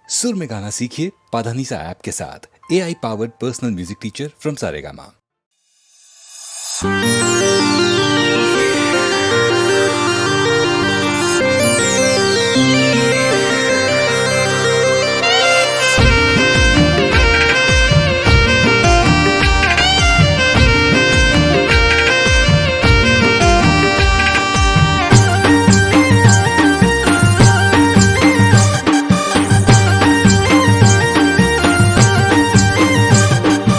सुर में गाना सीखिए पाधानीसा ऐप के साथ। AI powered personal music teacher from Saregama.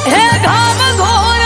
हे घाम घोर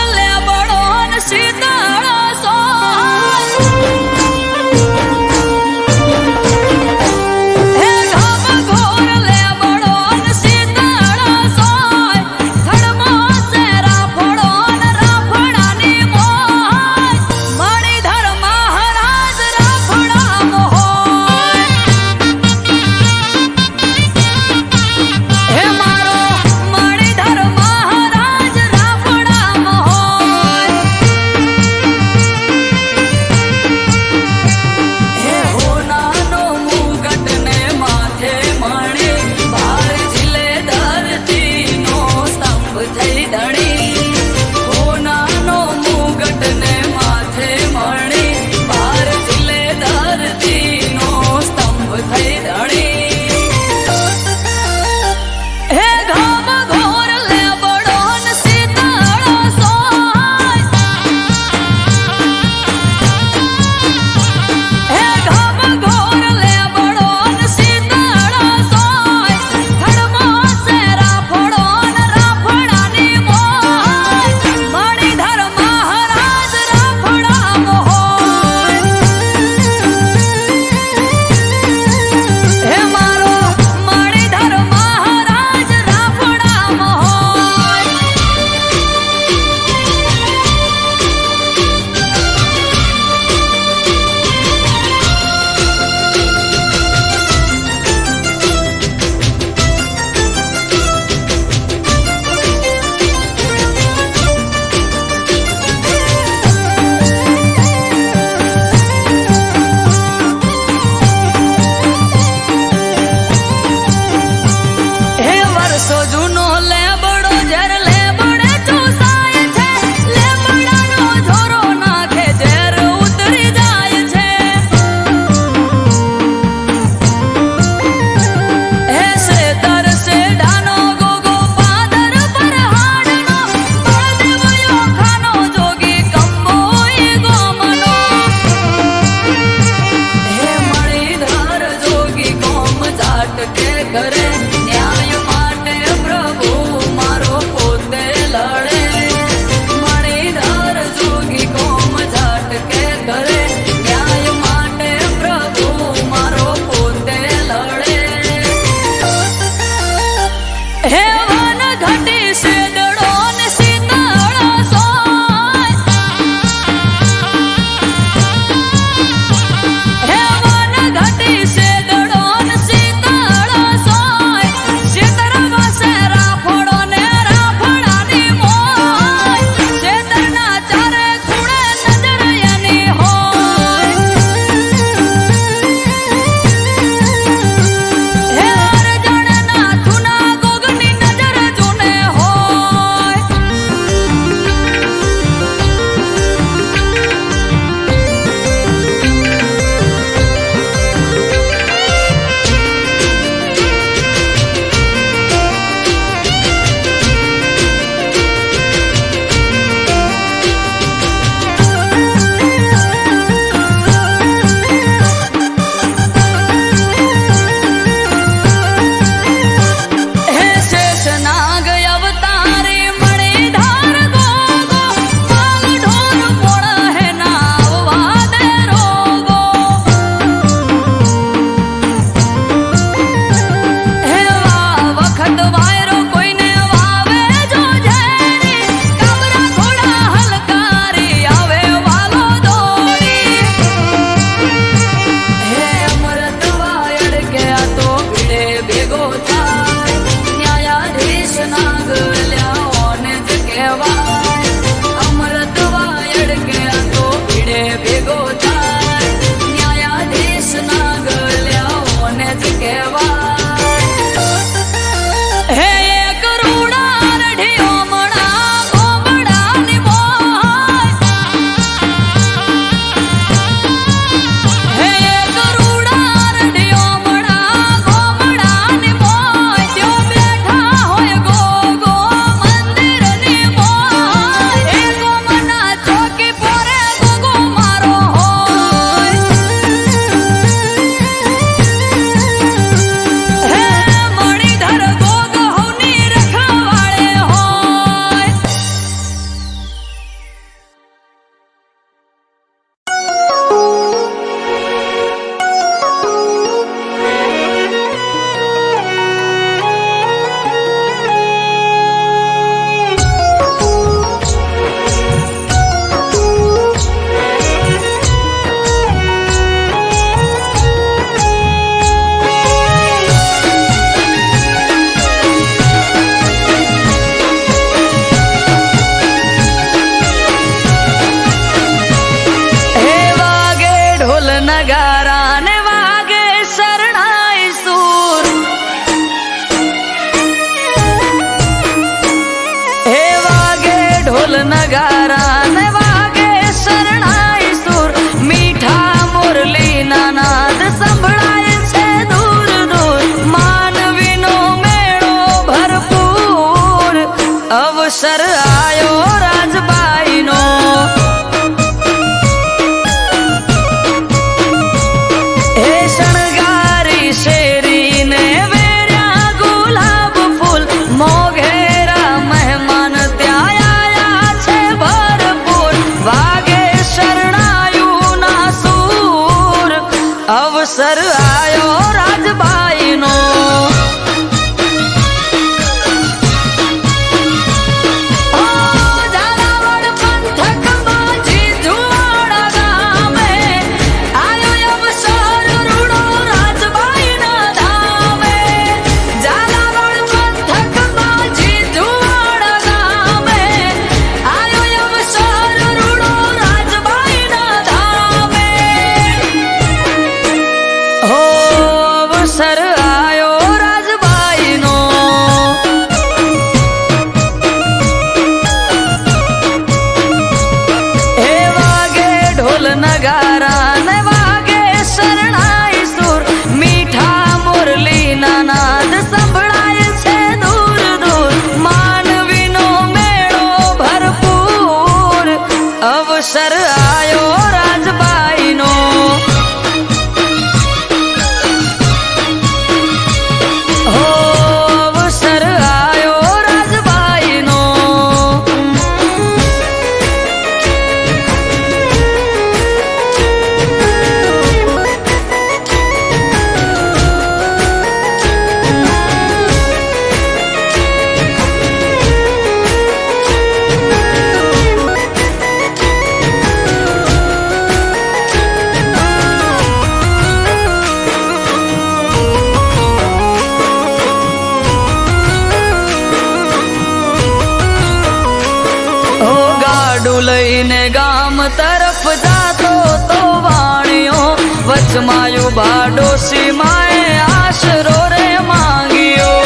વાડું લઈને ગામ તરફ જાતો તો વાણિયો વચમાં ઉભા ડોશી માએ આશરો રે માંગ્યો.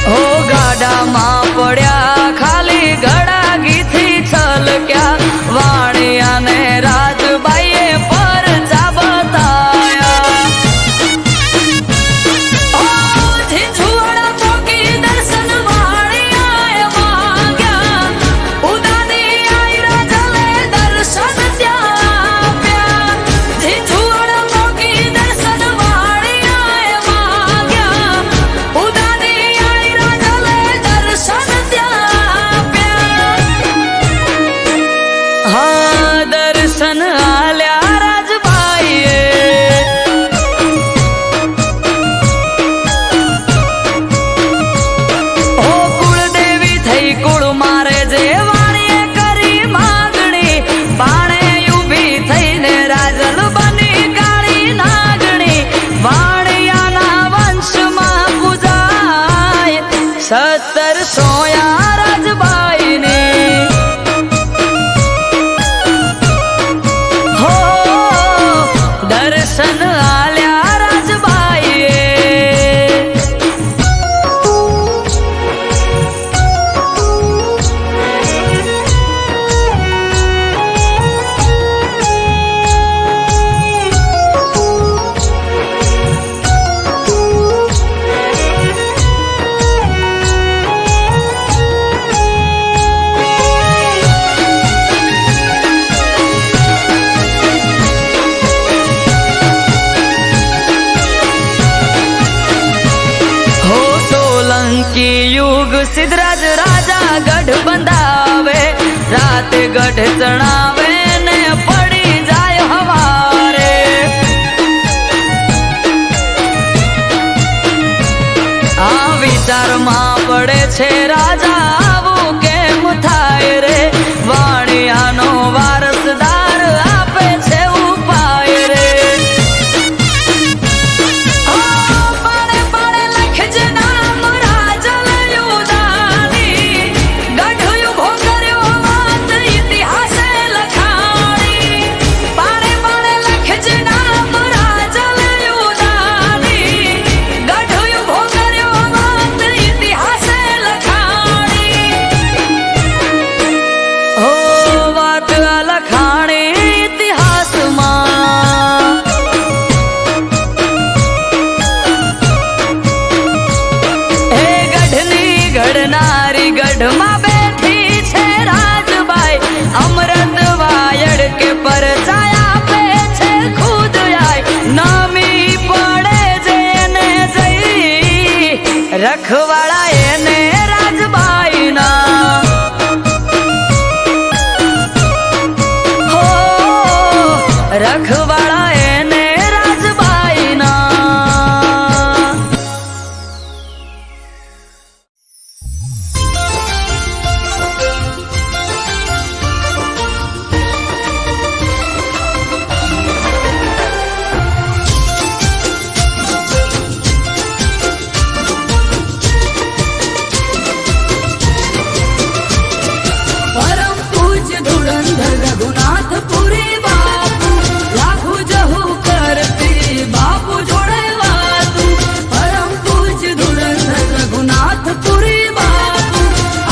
હો ગાડામાં પડ્યા ખાલી ગળાગીથી છલક્યા વાણિયાને રાજબાઈએ પરચા બતાયા. ઓ ઝીંઝુવાડા પોકી દર્શન વાણિયાએ માંગ્યા ઉદાની આયરા જલે દર્શન ત્યાં આપ્યા. ઝીંઝુવાડા પોકી દર્શન વાણિયાએ માંગ્યા ઉદાની આયરા જલે દર્શન ત્યાં આપ્યા. હા દર્શન આલ્યા રાજબાઈએ. ઓ કુળદેવી થઈ કુળ મારે જે વાણીએ કરી માગણી બાણે ઊભી થઈને રાજલ બની કાળી નાગણી. વાણિયાના વંશમાં પૂજાય 1700 રાજબાઈની. હો દર્શન આલ્યા રાજબાઈએ. હો સોલંકી યુગ સિદ્ધરાજ રાજા ગઢ બંધાવે રાતે ગઢ ચણાવે ને પડી જાય હવારે. આ વિચારમાં પડે છે રાજા આવું કેમ થાય રે. વાણિયાનો વારસદાર આપે છે ઉપાય રે. પાડે પાડે લખજે નામ રાજલ યુદાની ગઢ ઉભો કર્યો વાત ઇતિહાસે લખાણી. પાડે પાડે લખજે નામ રાજલ યુદાની ગઢ ઉભો કર્યો વાત ઇતિહાસે લખાણી. હો વાત લખાણી ઇતિહાસમાં. હે ગઢની ઘડનારી ગઢમાં બેઠી છે રાજબાઈ. અમૃત વાયડ કે પરચાય આપે છે ખુદ આય. નામી પડે જેને જઈ રખવાળા એને રાજબાઈના. હો રખવાળા એને રાજબાઈના. પરમ પૂજ્ય ધુરંધર રઘુનાથપુરી બાપુ લાખો જહુ કરતી બાપુ જોડે વાતું. પરમ પૂજ્ય ધુરંધર રઘુનાથપુરી બાપુ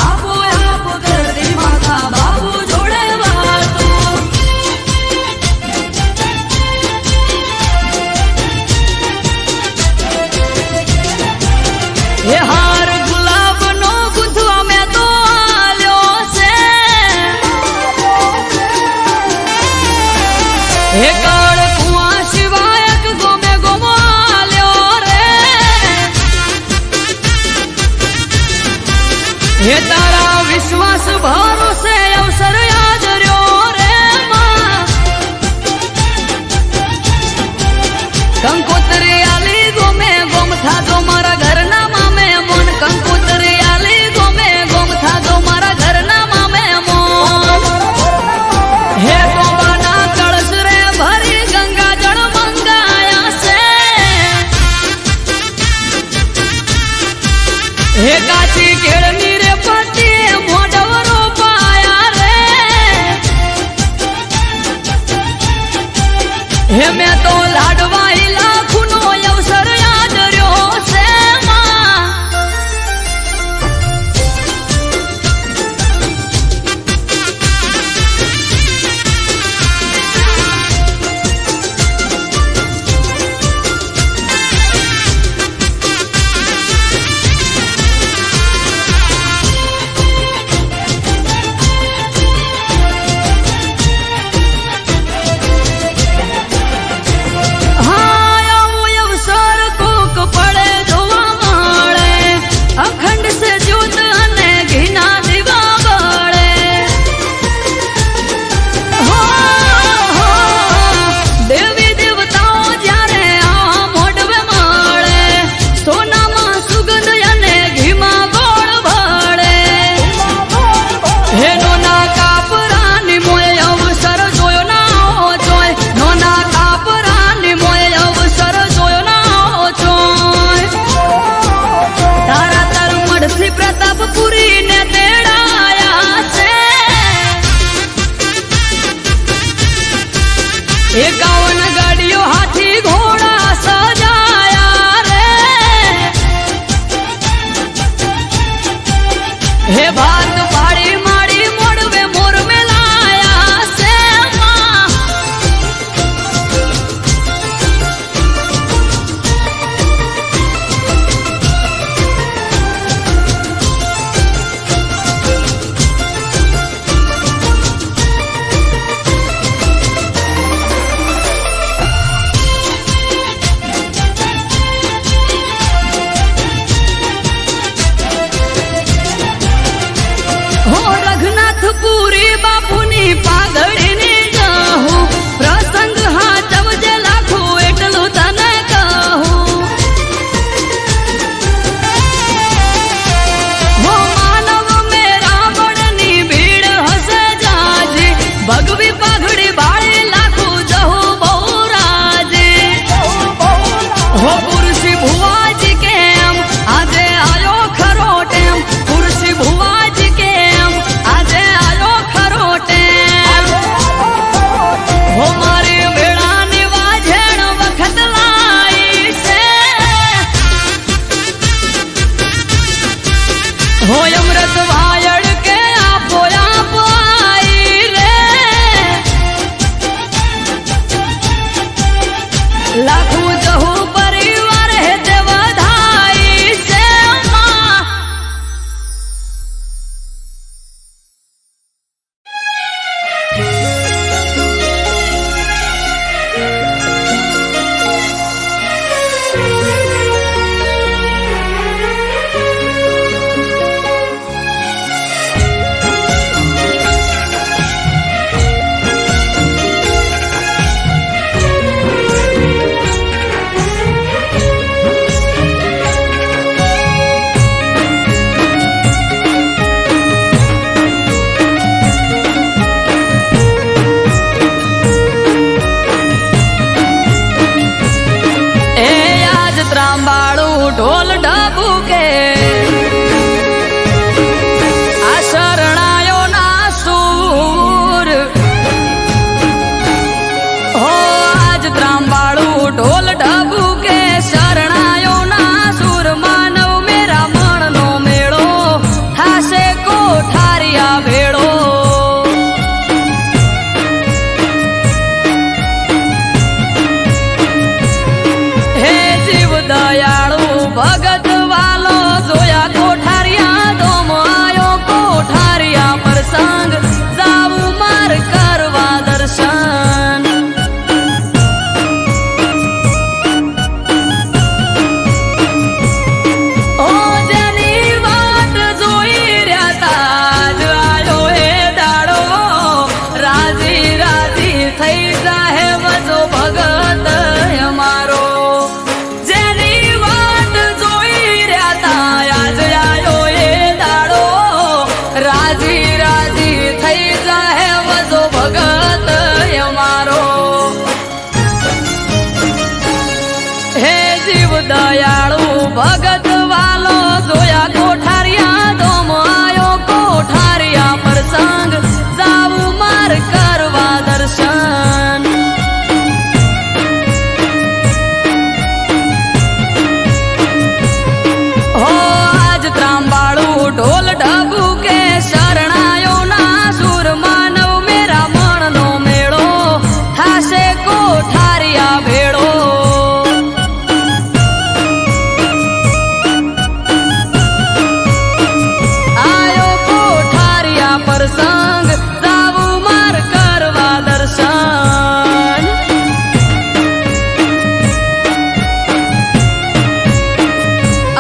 આપો આપ કરતી માતા બાપુ જોડે વાતું. હે હાર ગુલાબનો ગુંથવા મેં તો આલ્યો છે. હે કાળ કુવા સિવાયક ગોમે ગોમો આલ્યો રે. હે તારા વિશ્વાસ ભરોસે અવસર યાદ રહ્યો રે માં. કંકોત્રી આલી ગોમે ગોમ થાજો મારા ઘરના મામે લાખું જહુ પરિવાર હે તે વધાઈ છે માં. ઢોલ ઢબુકે આ શરણાયો ના સૂર હો આજ ત્રાંબાળું ઢોલ ઢબુકે શરણાયો ના સૂર માનવ મેરા મણનો મેળો થાશે કોઠારિયા ભેળો. હે જીવ દયાળુ ભગત વાલો જોયા કોઠારિયા દોમ આયો કોઠારિયા પ્રસંગ જાવું માર કરવા દર્શન. ઓ જેની વાત જોઈ રહ્યા તા જ આયો એ દાડો રાજી રાજી થઈ જાહે વજો ભગત અમારો. દયાળુ ભગત વાલો જોયા કોઠારિયા દોમ આયો કોઠારિયા પ્રસંગ જાવું માર કરવા દર્શન. હો આજ ત્રાંબાળું ઢોલ ઢબુકે શરણાયો ના સૂર માનવ મેરા મણનો મેળો થાશે કોઠારિયા ભેળો. પ્રસંગ જાવું માર કરવા દર્શન.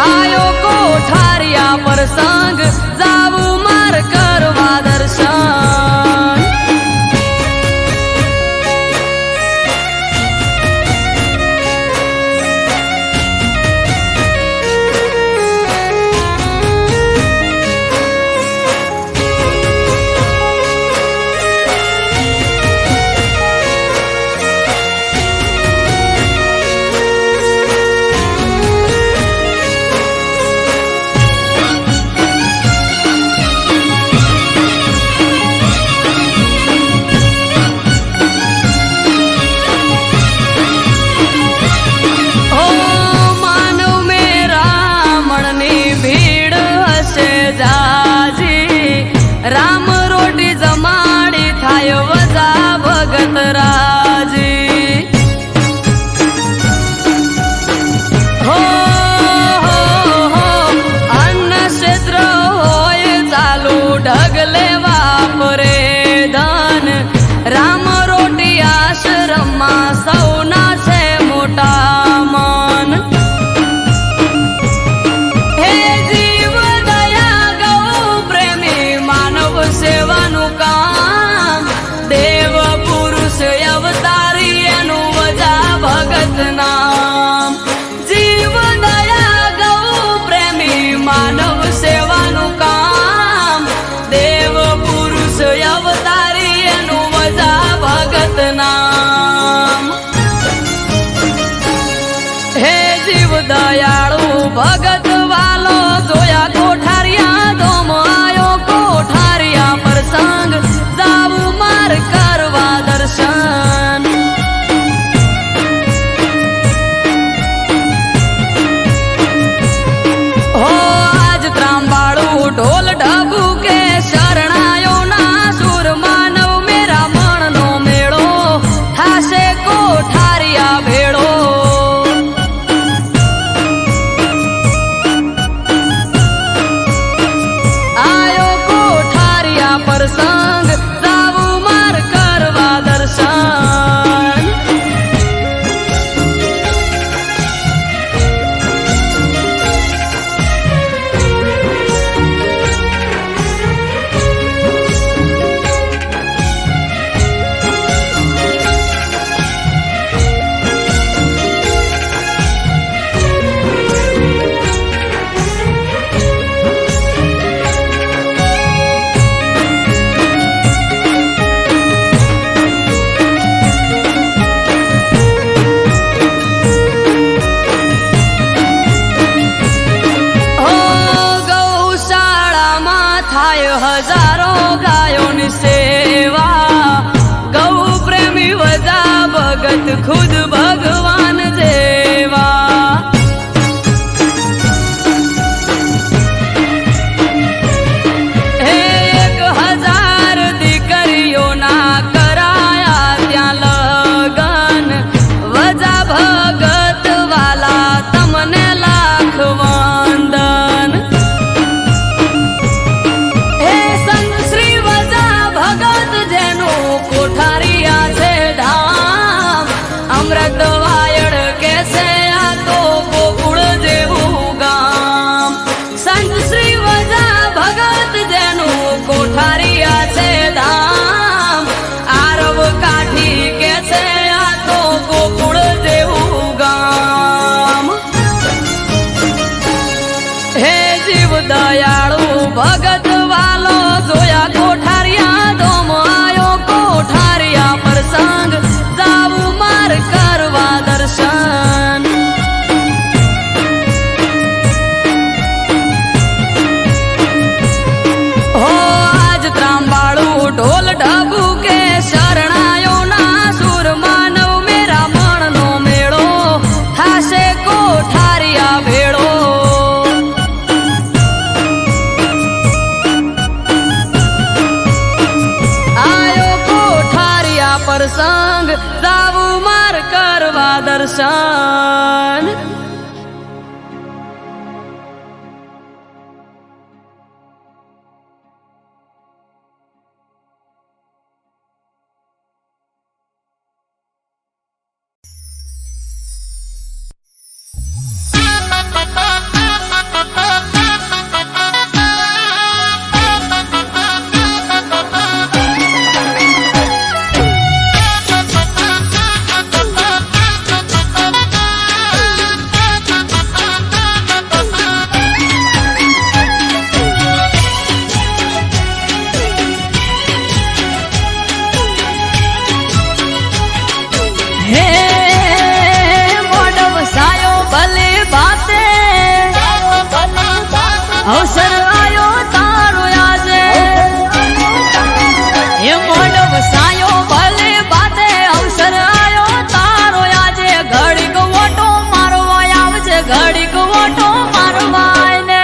આયો કોઠારિયા પ્રસંગ જાવું માર કરવા દર્શન. રામ રોટી જમાડી થાય વજા ભગત રાજી. હો અન્ન ક્ષેત્ર હોય ચાલુ ઢગલે વાપરે ધન રામ રોટી આશ્રમમાં સૌના છે મોટા મન. સેવાનું કામ દેવ પુરુષ અવતારી એનું વજા ભગત નામ. જીવ દયા ગૌ પ્રેમી માનવ સેવાનું કામ દેવ પુરુષ અવતારી એનું વજા ભગત નામ. હે જીવ દયાળુ ભગત વાલો જોયા કોઠારિયા દોમ આયો કોઠારિયા પ્રસંગ જાવું માર કરવા દર્શન. હો આજ ત્રાંબાળું ઢોલ ઢબુકે શરણાયો ના સૂર માનવ મેરા મણનો મેળો થાશે કોઠારિયા ભેળો. દર્શન. અવસર આયો તારો આજે એ મોઢ વસાયો ભલે બાતે અવસર આયો તારો આજે ઘડીક ઓટો મારવા આવજે ઘડીક ઓટો મારવા ને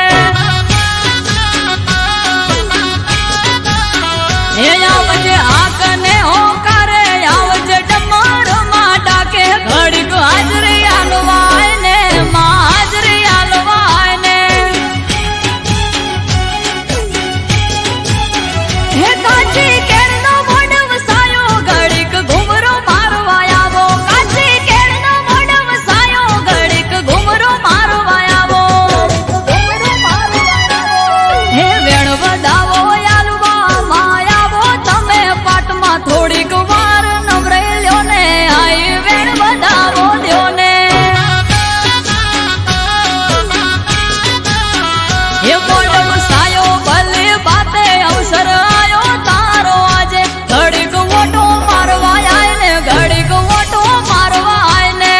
એ આવજે આકને હોકારે આવજે ડમર માં ડાકે ઘડીક હાજરી આલવાય ને માં હાજરી આલવાય ને હે કાચી કેળનો મોઢ વસાયો ઘડીક ઘુમરો મારવા આવો કાચી કેળનો મોઢ વસાયો ઘડીક ઘુમરો મારવા આવો હે વેણ વધાવો આલવા માં આવો તમે પાટમાં થોડીક વાર નવરે લ્યો ને આઈ વેણ વધાવો લ્યો ને હે મોઢ વસાયો ભલે બાતે અવસર આયો તારો આજે ઘડીક ઓટો મારવા આય ને ઘડીક ઓટો મારવા આય ને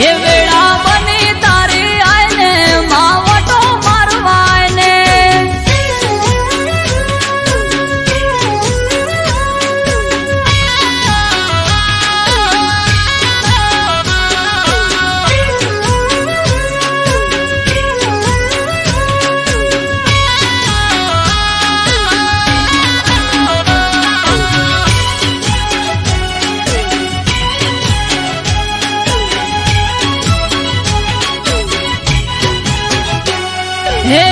એ વેળા બની તારી આય ને માં ઓટો મારવા આય ને હે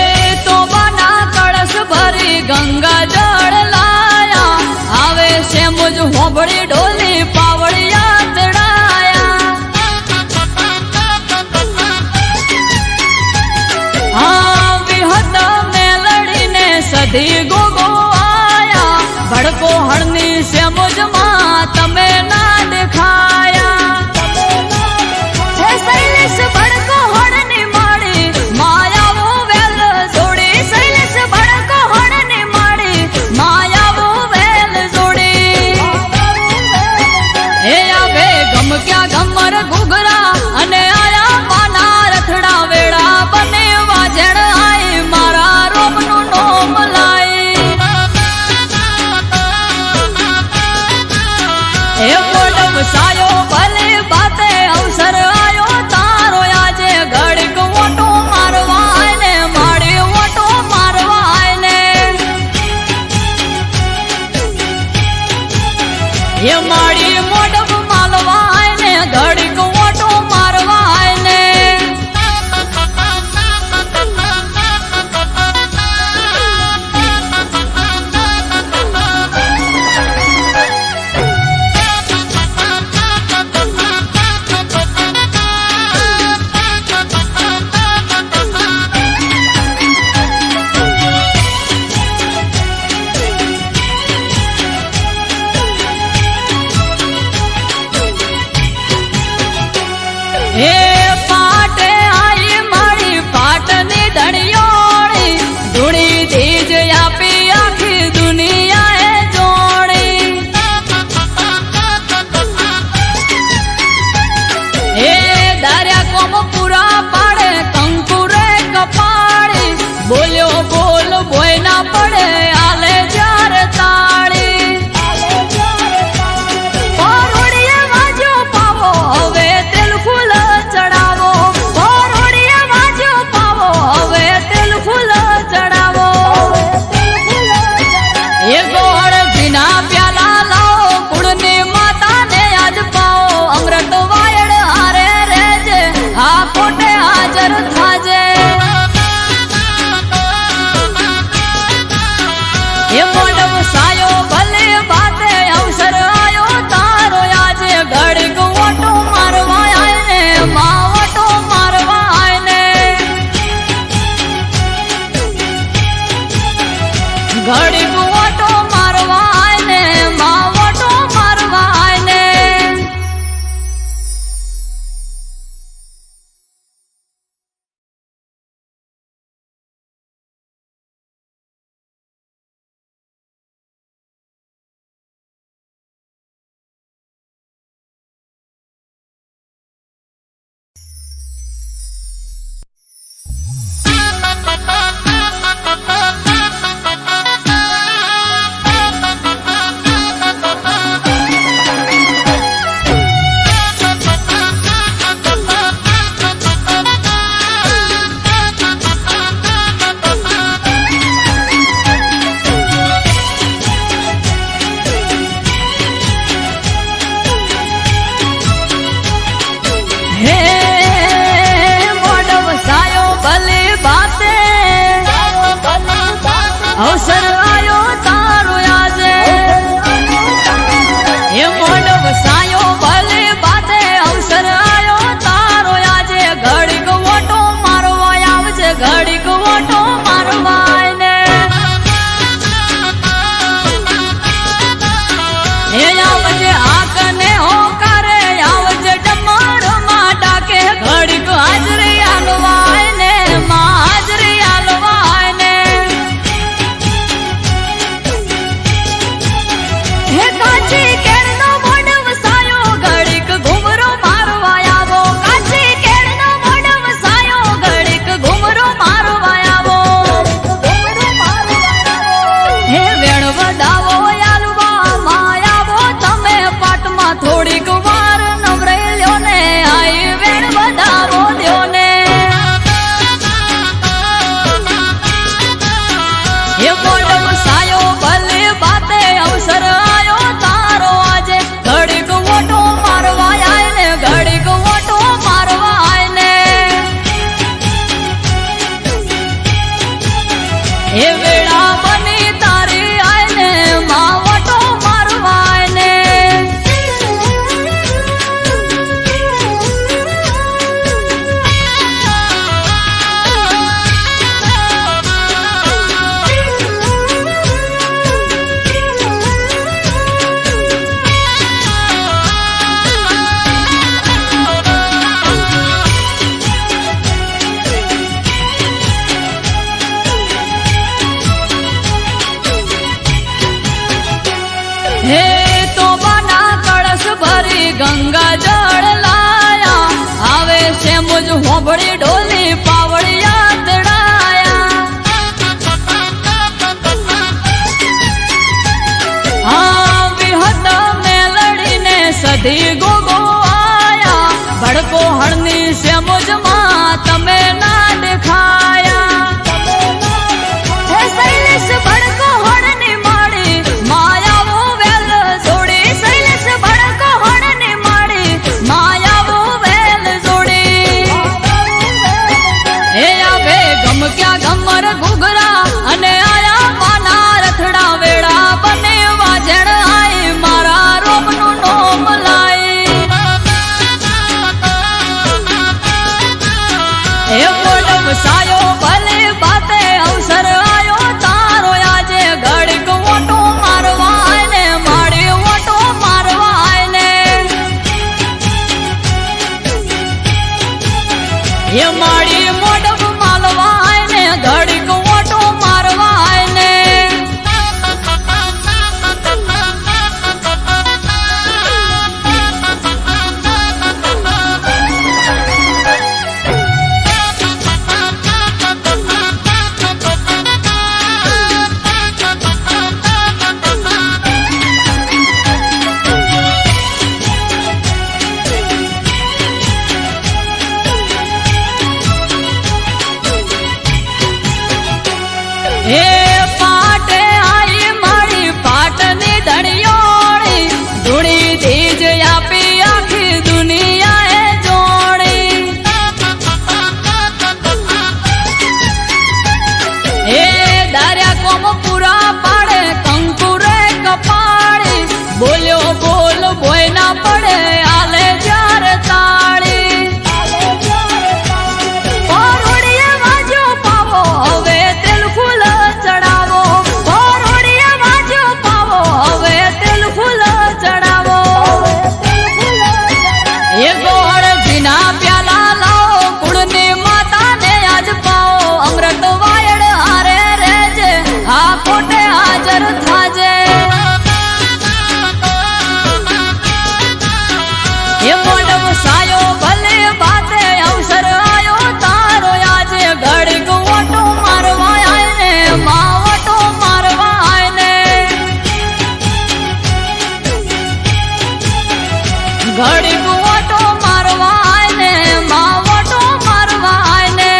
તો બના કળશ ભરી ગંગા જળ લાયા આવે છે મુજ હોબળી ઢોલી પાવડિયા તડાયા હા વિહત મેલડીને સધી ગોગો આયા ભડકો હળની છે મુજમાં તમે ના દેખાયા હે શૈલેષ ભડકો હળની માળી માયાવો વેલ જોડી શૈલેષ ભડકો હળની માળી માયાવો વેલ જોડી હે આવે ગમ ક્યાં ગમર ઘુઘરા અને આયા માના રથડા વેળા બને વાજણ આઈ મારા રોમનું નોમ લાઈ હે મોઢ વસાયો ભલે બાતે અવસર આયો તારો આજે ઘડીક ઓટો મારવા આય ને માડી ઓટો મારવા આય ને હે માડી મોઢ માલવા આય ને ઘડીક ઓટો મારવા આય ને સાંભળી ઢોલી પાવડિયા દડાયા હા વિહત મેલડીને સધી ગોગો આયા ભડકો હળની સેમોજમાં તમે ના દેખાયા હે શૈલેષ ભડકો હળની માડી માયાવો વેલ જોડી શૈલેષ ભડકો હળની માડી માયાવો વેલ જોડી હે આવે ગમ ક્યાં ગમર ઘુઘરા અને આયા પાના રથડા વેળા બને વાજણ આઈ મારા રોમનું નોમ લાઈ હે મોડમ સાયો ભલે બાતે અવસર આયો તારો આજે ઘડીક ઓટો મારવા આયને માડી ઓટો મારવા આયને હે માડી મોડમ માલવા આયને ઘડીક ઓટો મારવા આયને હે પાટે આઈ મારી પાટની ધણિયોળી ધૂણી ધીજ આપી આખી દુનિયાએ જોડી હે દાર્યા કોમ પૂરા પાડે કંકુરે કપાળી બોલ્યો બોલ બોય ના પડે આલે જ્યારે તાળી ઓરડીએ વાજ્યો પાવો હવે તેલ ફૂલ ચડાવો ઓરડીએ વાજ્યો પાવો હવે તેલ ફૂલ ચડાવો એ ગોળ જીના પ્યાલા લાવો કુળની માતાને આજ પાવો અમૃત વાયડ હારે રેજે આ કોટે હાજર થાજે એ મોડમ સાયો ભલે બાતે અવસર આયો તારો આજે ઘડીક ઓટો મારવા આયને માં ઓટો મારવા આયને ઘડીક ઓટો મારવા આયને માં ઓટો મારવા આયને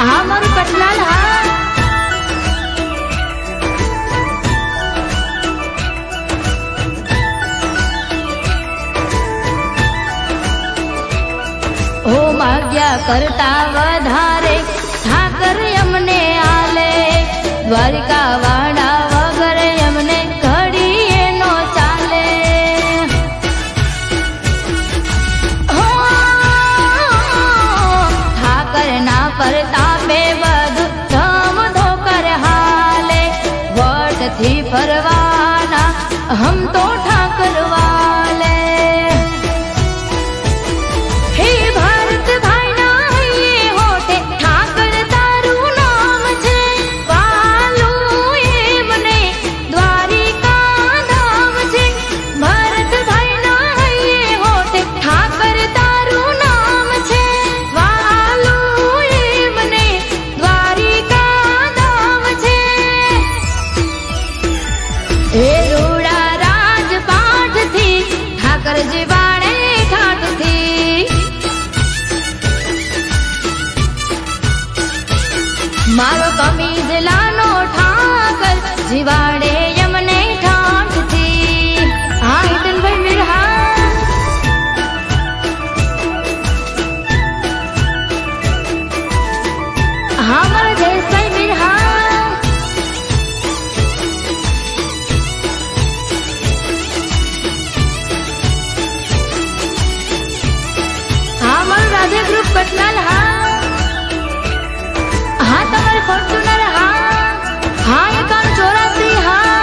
હા મારું કટલાલ હા ઓ માગ્યા કરતા વધારે ઠાકર અમને આલે દ્વારિકા વાડા વગર અમને ઘડીએ નો ચાલે હો ઠાકર ના પરતાપે બધું ધમ ધોકર હાલે વટથી ફરવાના હમ તો ઠાકર વાલે મારો કમીજ લાનો ઠાકર જીવાડે યમને ઠાઠથી હા હિતનભાઈ મીરહા હા મારા જયેશભાઈ મીરહા હા મારું રાધે ગ્રુપ કટલાલ હા હા તમારે ફોર્ચ્યુનર હા 5184 હા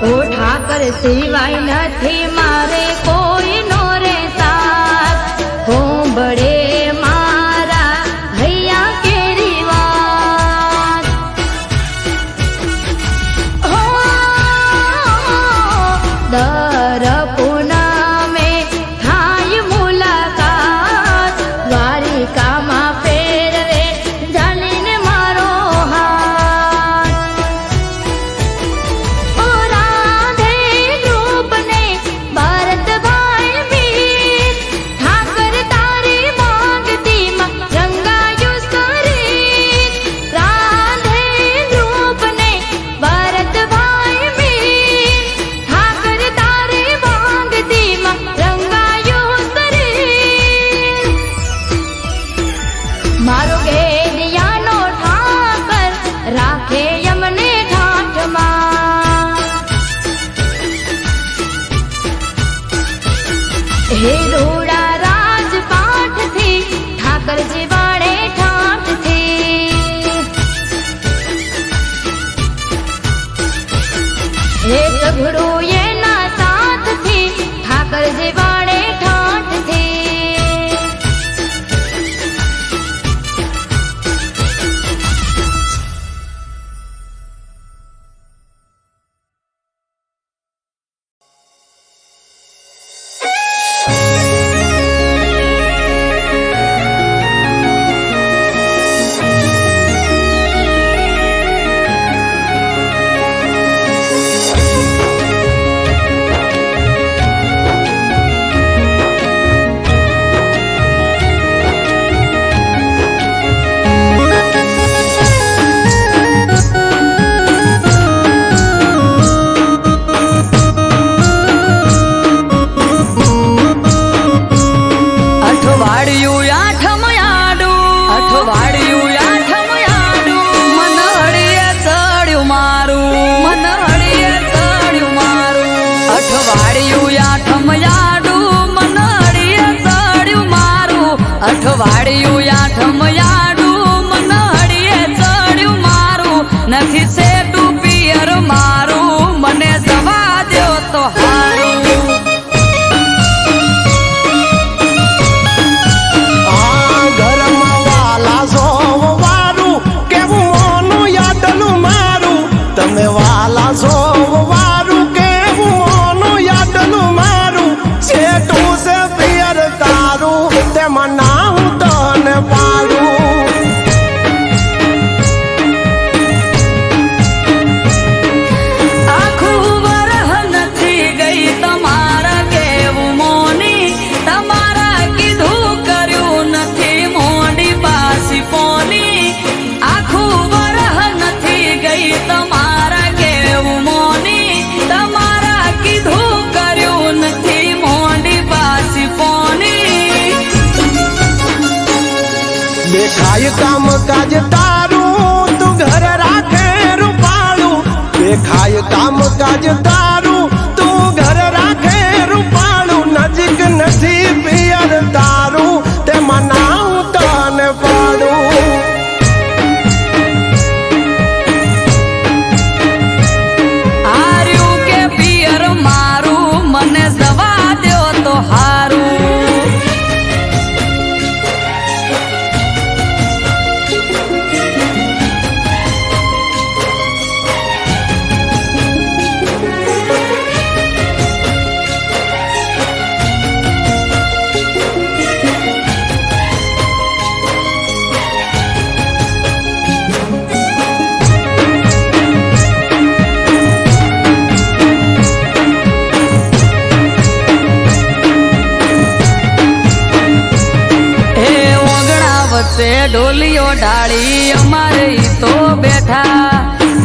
ઓ ઠાકર સિવાય નથી મારે કોઈ નો રે સાથ હોંભળે મારા ભૈયા કેરી વાત હો દર પૂનમે થાય મુલાકાત દ્વારિકામાં ફેરવે જાલીને મારો હાથ ઓ રાધે ગ્રુપને ભરતભાઈ મીર ઠાકર તારી માંગતીમાં રંગાયું શરીર રાધે ગ્રુપને ભરતભાઈ મીર ઠાકર તારી માંગતીમાં રંગાયું શરીર મારો ઘેડિયાનો ઠાકર રાખે અમને ઠાઠમાં હે રોડા રાજપાઠથી ઠાકર જીવાડે ઠાઠથી હે સઘળો એના સાથથી ઠાકર જીવાડે ઠાઠથી અઠવાડિયું આઠમ યાડું મન હળીએ ચડ્યું મારું નથી સેટું પિયર મારું મને જવા દ્યો તો હારું ઘરમાં વાલા જોવારું કેવું ઓનું યાદલું મારું તમે વાલા જોવારું કેવું ઓનું યાદલું મારું સેટું છે પિયર તારું તેમાં ના હું તને પાડું આખું વરહ નથી ગઈ તમારા કેવું મોની તમારા કીધું કર્યું દેખાય કામ કાજ તારું તું ઘર રાખે રૂપાળું દેખાય કામ કાજ તારું તું ઘર રાખે રૂપાળું નજીક નથી પિયર તારું તે મનાવું તને પાડું હાર્યું કે પિયર મારું મને જવા દ્યો તો હારું વચ્ચે ઢોલીઓ ઢાળી અમારે ઈ તો બેઠા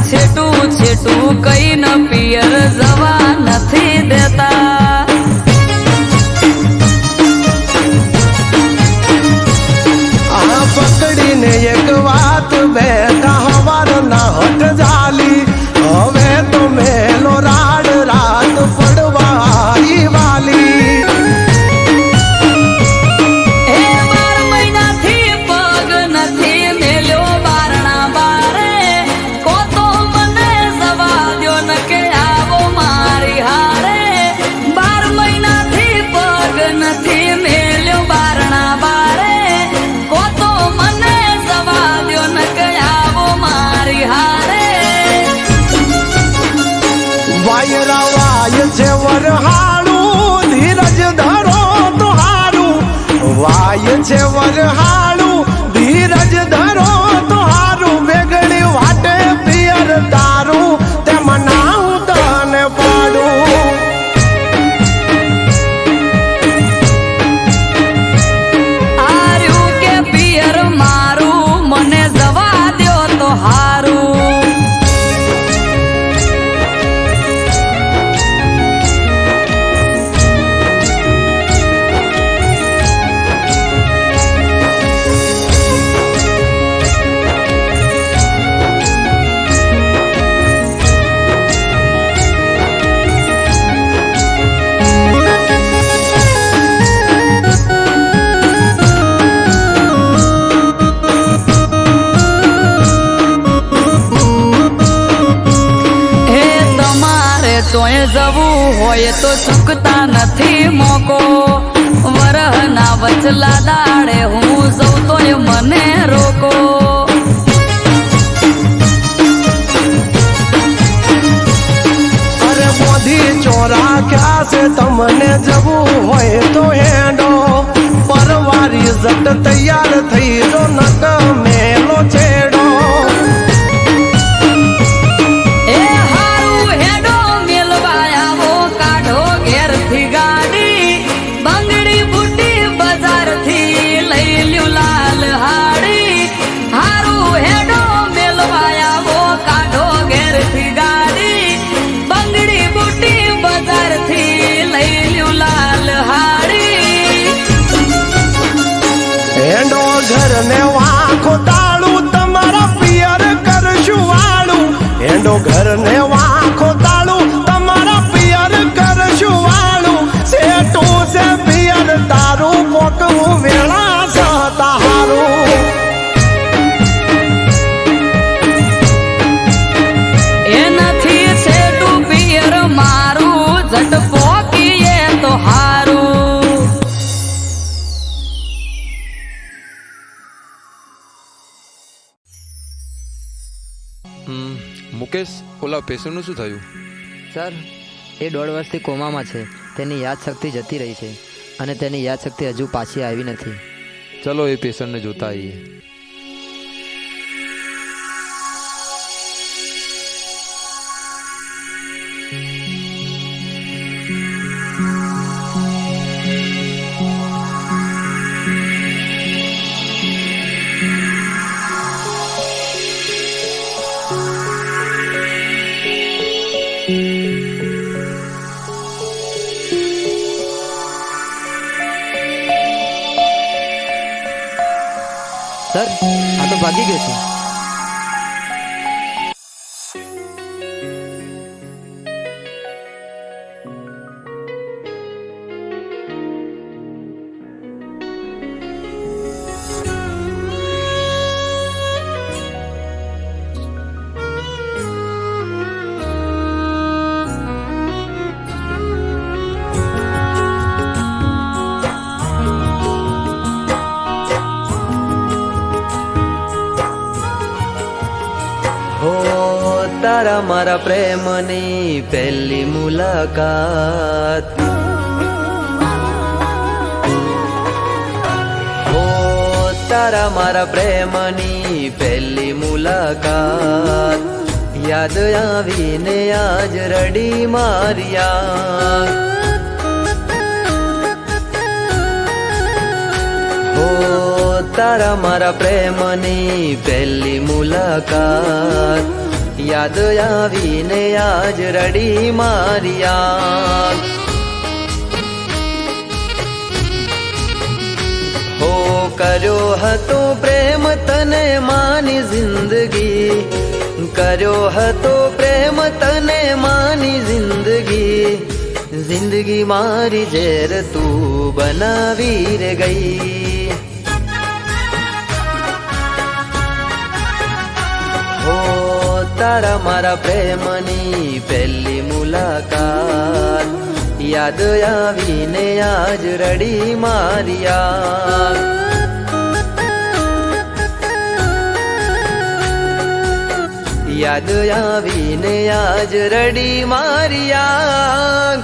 છેટું છેટું કઈ ન પિયર જવા નથી દેતા આ પકડીને એક વાત બેઠા હવાર ના હટ જાલી હવે તો મેલો રાડ રાત પડવા વાલી છે વરહાળું ધીરજ ધરો તો હારું વાય છે વરહાળું ધીરજ ધરો તો હારું વેગળી વાટે પિયર તારું તે મનાવું તને પાડું હાર્યું કે પિયર મારું મને જવા દ્યો તો હારું તોય જવું હોય તો ચૂકતા નથી મોકો વરહના વચલા દાડે હું જઉં તોય મને રોકો અરે મોધી ચોરા ક્યાં છે તમને જવું હોય તો હેડો પરવારી જટ તૈયાર થઈ જો નક મેલો છેડો ઘરને વાંખો તાળું તમારા પિયર કરશું વાળું એંડો ઘરને વાંખો તાળું તમારા પિયર કરશું વાળું સેટું છે પિયર તારું પોકવું વેળા સતા હારું એ નથી છેટું પિયર મારું જટ પોકીએ તો હારું મુકેશ ઓલા પેશન્ટનું શું થયું? સર એ 1.5 વર્ષથી કોમામાં છે. તેની યાદશક્તિ જતી રહી છે અને તેની યાદશક્તિ હજુ પાછી આવી નથી. ચલો એ પેશન્ટને જોતા આવીએ. સર, આ તો ભાગી ગયો છે. હો તારા મારા પ્રેમની પહેલી મુલાકાત, હો તારા મારા પ્રેમની પહેલી મુલાકાત, યાદ આવીને આજ રડી મારિયા. હો તારા મારા પ્રેમની પહેલી મુલાકાત, યાદ આવીને આજ રડી મારિયા. હો કર્યો હતો પ્રેમ તને માની જિંદગી, કર્યો હતો પ્રેમ તને માની જિંદગી, જિંદગી મારી ઝેર તું બનાવી રે ગઈ. તારા મારા પ્રેમની પહેલી મુલાકાત, યાદ આવીને આજ રડી મારિયા. યાદ આવીને આજ રડી મારિયા.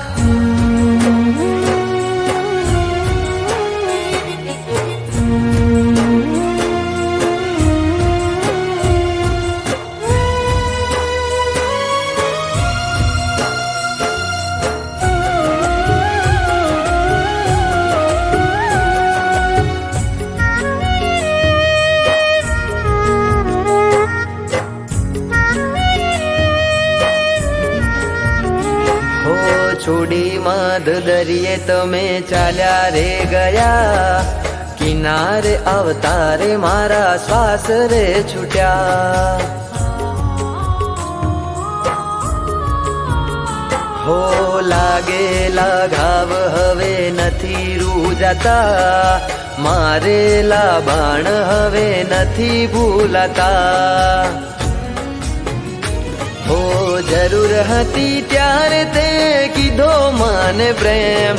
છોડી માધ દરિયે તમે ચાલ્યા રે ગયા, કિનારે અવતારે મારા શ્વાસ રે છૂટ્યા. હો લાગેલા ઘાવ હવે નથી રૂજાતા, મારેલા બાણ હવે નથી ભૂલાતા. હો જરૂર હતી ત્યારે તે કીધો મને પ્રેમ,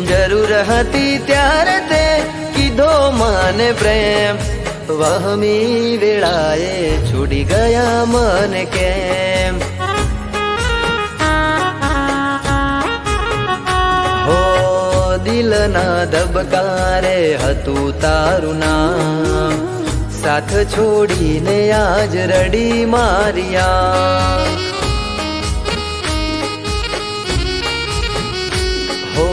જરૂર હતી ત્યારે તે કીધો મને પ્રેમ, વહમી વેળાએ છોડી ગયા મને કેમ. હો દિલના ધબકારે હતું તારું નામ, સાથ છોડીને આજ રડી મારિયા. હો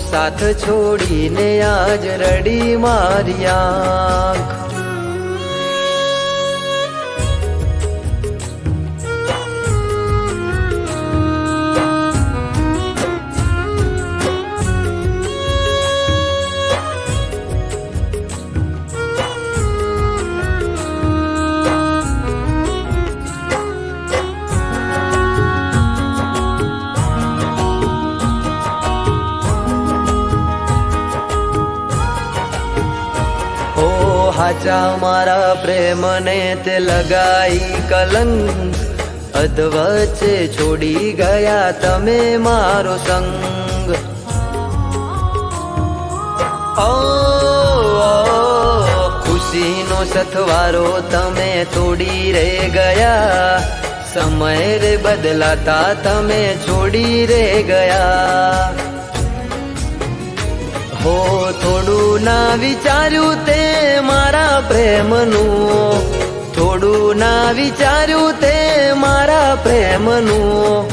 સાથ છોડીને આજ રડી મારિયા. હાચા મારા પ્રેમને તે લગાઈ કલંક, અધવચ્ચે છોડી ગયા તમે મારો સંગ. ઓ ખુશીનો સથવારો તમે તોડી રે ગયા, સમય રે બદલાતા તમે છોડી રે ગયા. હો થોડું ના વિચાર્યું તે મારા પ્રેમનું, થોડું ના વિચાર્યું તે મારા પ્રેમનું,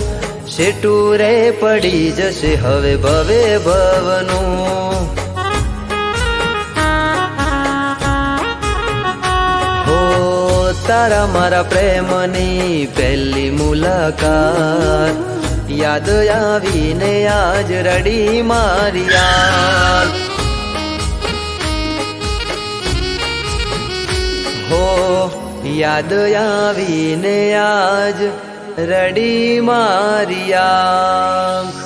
શેટું રે પડી જશે હવે ભવે ભવનું. હો તારા મારા પ્રેમની પહેલી મુલાકાત, યાદ આવીને આજ રડી મારિયા. યાદ આવીને આજ રડી મારી આંખ.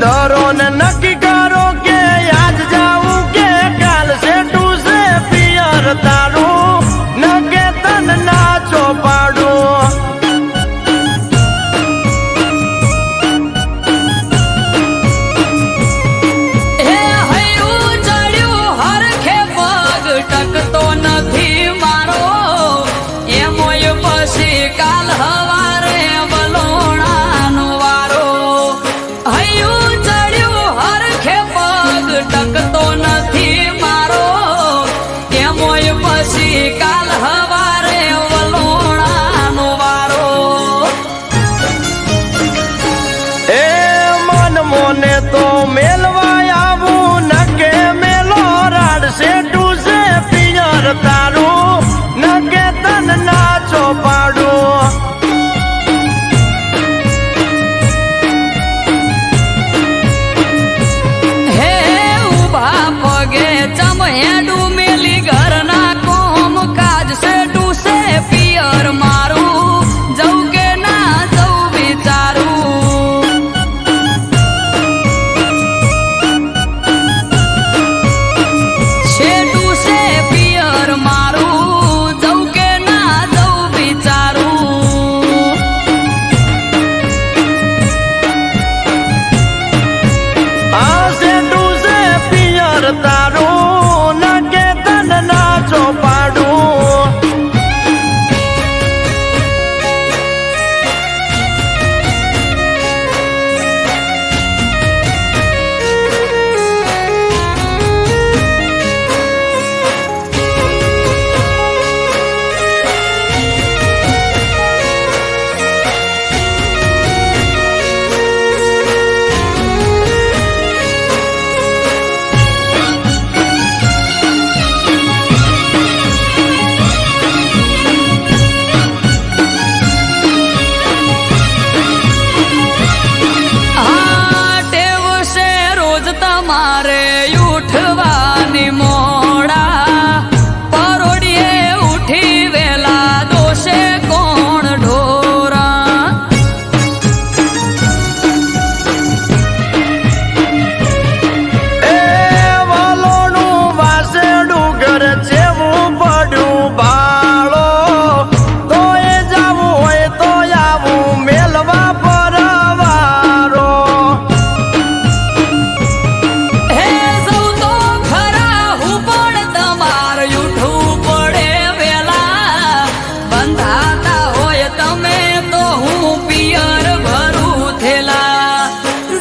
ધરો ને નક્કી કરો કે આજ જાવું કે કાલ સેટું છે પિયર તારું નકે તન નાચો પાડું. ટકતો નથી મારો એમોય પછી કાલ હવારે બલોણાનો વારો. હૈયું ચડ્યું હરખે પગ ટકતો નથી મારો એમોય પછી કાલ હવારે બલોણાનો વારો. એ મન મોને તો મેલવા આવું નકે મેલો રાડ સેટું છે પિયર તારું નકે તન નાચો પાડું. હે ઉભા પગે ચમહેડું મેલી ઘરના કોમ કાજ સેટું છે પિયર મારું જવું કે ના જવું વિચારું. સેટું છે પિયર મારું જવું કે ના જવું વિચારું. આ સેટું છે પિયર તારું નકે તન નાચો પાડું. આ ટેવ છે રોજ તમારે ઉઠવાની મોડા પરોડીએ ઉઠી વેલા દોષે કોણ ઢોરા. એ વાલોનું વાસેડું ઘર જેવું પડ્યું ભાળો તો એ જાવું હોય તો આવું મેલવા પરવારો. હે સૌ તો ખરા હું પણ તમારે ઉઠવું પડે વેલા બંધાતા હોય તમે તો હું પિયર ભરું થેલા.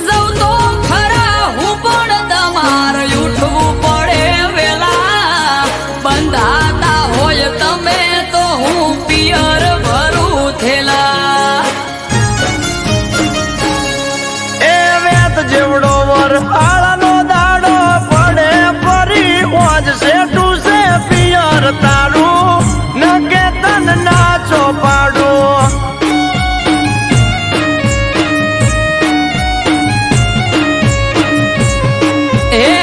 સૌ તો ખરા હું પણ તમારે ઉઠવું પડે વેલા બંધાતા હોય તમે તો હું પિયર ભરું થેલા. એ વેત જેવડો વર આળાનો દાડો પડે ફરી ઓજ સેટું છે પિયર તારું નકે તન નાચો પાડું. એ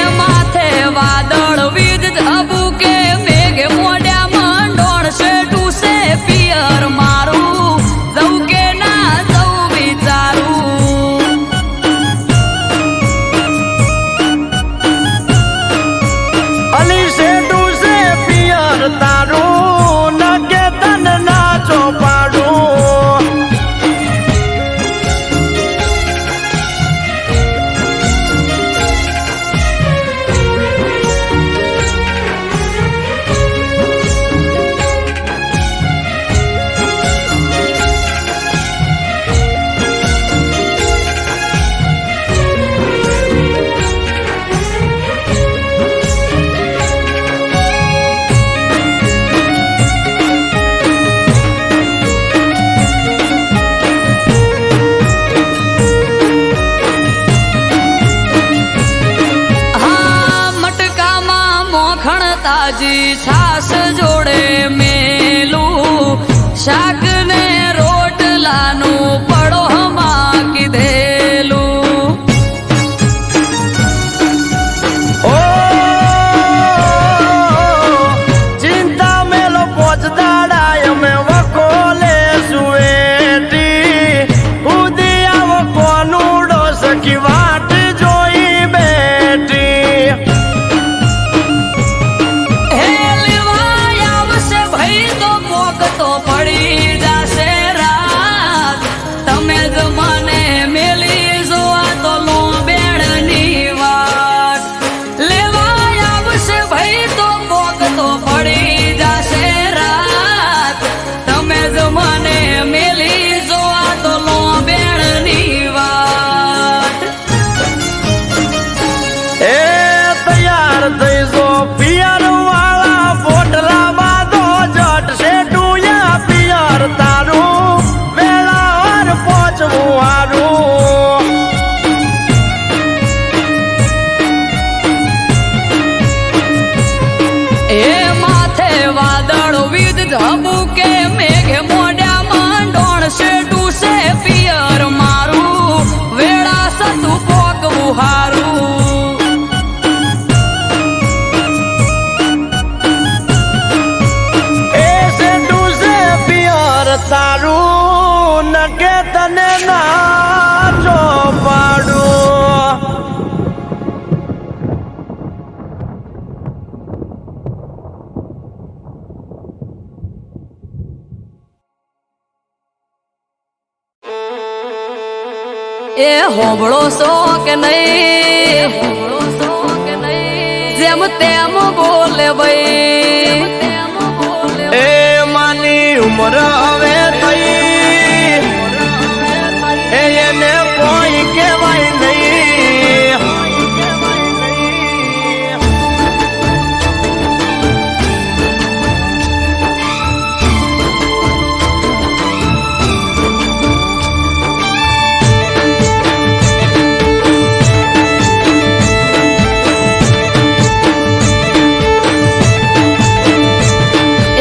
તાજી છાસ જોડે મેલું શાક ને રોટલાનું પડોહમાં કીધેલું. ઓ ચિંતા મેલો પોચદાડા અમે વકોલે સુએટી ઉદી આવો કોનુડો સખી વાટ જોઈ બેઠી. હે લેવાય આવશે ભાઈ તો પોક તો પડી જશે રાત. તમે જ મને મેલી જોવા તો લો બેડની વાત. લેવાય આવશે ભાઈ તો પોક તો પડી જશે રાત. તમે જ મને મેલી જોવા તો લો બેડની વાત. એ તૈયાર થઈ જો પિયર વાળા પોટલા બાંધો જટ શેઠુયા પિયર તારું વેળાવાર પહોંચવું હારું. એ માથે વાદળ વિધ ધબુકે મેઘે મોઢામાં ડોણશે ડૂસે પિયર મારું વેળા સતું પોકવું હારું. એ શેઠું છે પિયર તારું નકે તને ના જો પાડું. એ હોબળો સો કે નહીં, જેમ તેમ બોલે ભાઈ. એ માની ઉમર હવે થઈ એ એને કોઈ કહેવાય નહીં.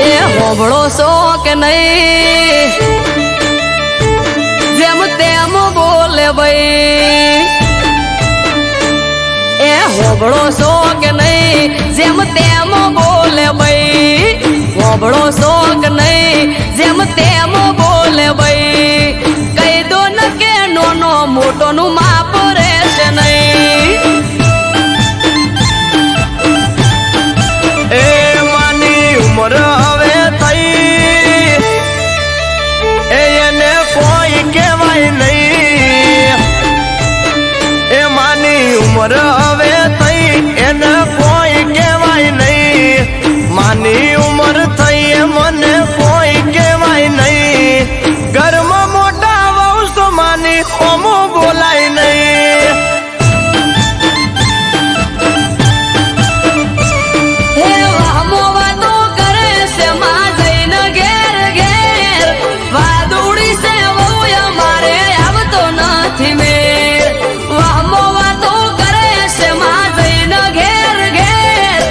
એ હોબળો સો કે નહીં, જેમ તેમ બોલે ભાઈ. એ હોબળો સો કે નહીં, જેમ તેમ બોલે ભાઈ. હોબળો સો કે નહીં, જેમ તેમ બોલે ભાઈ. કહી દો ન કે નોનો મોટો નું માપ રહેશે નહીં. એ માની ઉમર હવે થઈ એ એને કોઈ કહેવાય નહીં. એ માની ઉમર હવે થઈ એને કોઈ કહેવાય નહીં. માની ઉમર થઈ એ મને કોઈ કહેવાય નહીં. ઘરમાં મોટા વંશ માની ઓમો બોલાય નહીં. હે વાહમો વાતો કરે છે માં જઈને ઘેર ઘેર. વાદુડી છે વહુ અમારે આવતો નથી મેર. વાહમો વાતો કરે છે માં જઈને ઘેર ઘેર.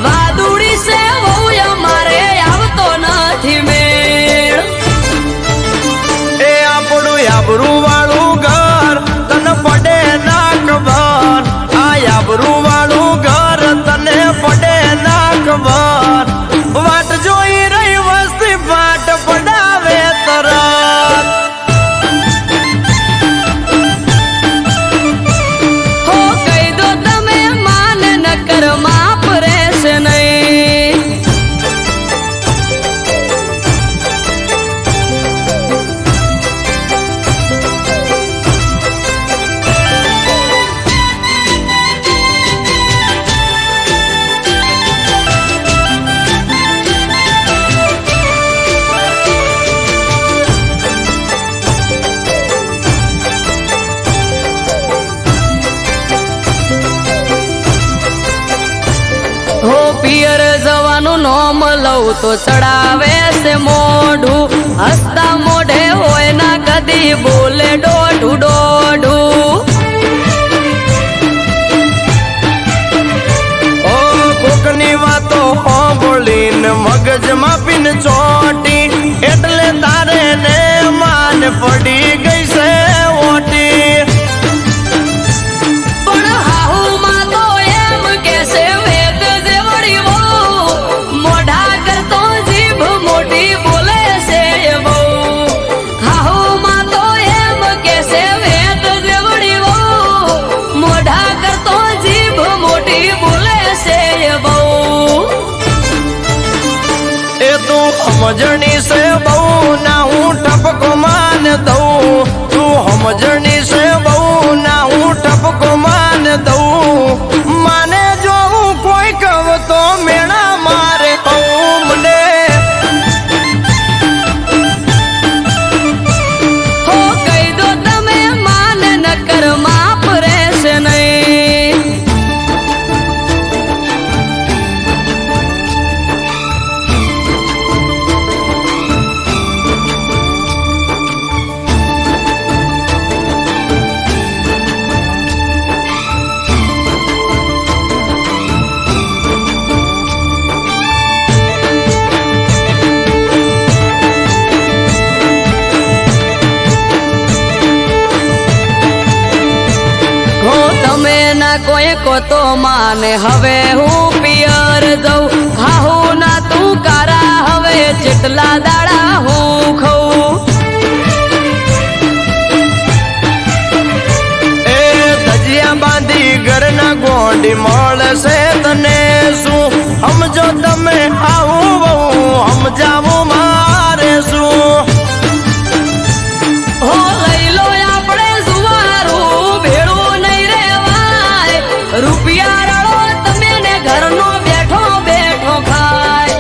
વાદુડી છે વહુ અમારે આવતો નથી મેર. એ આપણું આબરૂ વાળું ઘર તને પડે ના ખબર. આ આબરૂ વાળું ઘર તને પડે ના ખબર. વાટ જોઈ રહી વસ્તી પાટ પડાવે તરત. હો કહી દો તમે માન ન કર માપ રહેશે નહીં. હો પિયર જવાનું નોમ લઉં તો ચડાવે છે મોઢું. હસતા મોઢે હોય ના કદી બોલે દોઢું દોઢું. ઓ કોકની વાતો સમજણી છે બહુ ના હું ટપકો માન દઉં તું સમજણી છે બહુ ના હું ટપકો માન દઉં માને જો હું કોઈ કહું તો મેણા મારે કહું મને હો કહી દો તમે માન નકર માપ રહેશે નહીં. હો તમે ના કોઈ કો તો માને હવે હું પિયર જઉં હા હું ના તું કારા હવે જેટલા દાડા હું ખઉં. એ ધજિયા બાંધી ઘરના ગોંડી મળશે તને શું સમજો તમે આવું બહુ સમજાવું મારે શું હો લઈ લો આપણે સુવારું ભેળું નહીં રેવાય રૂપિયા રળો તમે ને ઘરનો બેઠો બેઠો ખાય.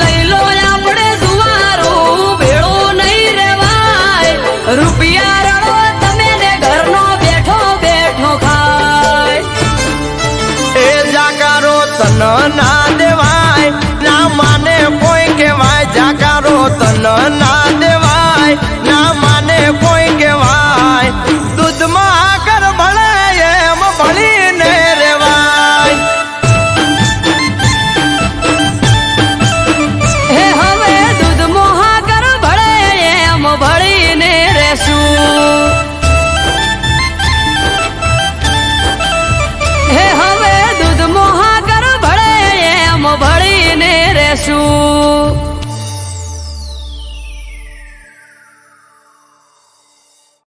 લઈ લો આપણે સુવારું ભેળું નહીં રેવાય રૂપિયા રળો તમે ને ઘરનો બેઠો બેઠો ખાય. એ જાકારો તન ના દેવાય ના માને કોઈ કહેવાય જાકારો તન ના દેવાય ના માને કોઈ કહેવાય દૂધમાં આકર ભળે એમ ભળીને રેવાય હે હવે દૂધ મોહાકર ભળે એમ ભળીને રહેશું. હે હવે દૂધ મોહાકર ભળે એમ ભળીને રહેશું.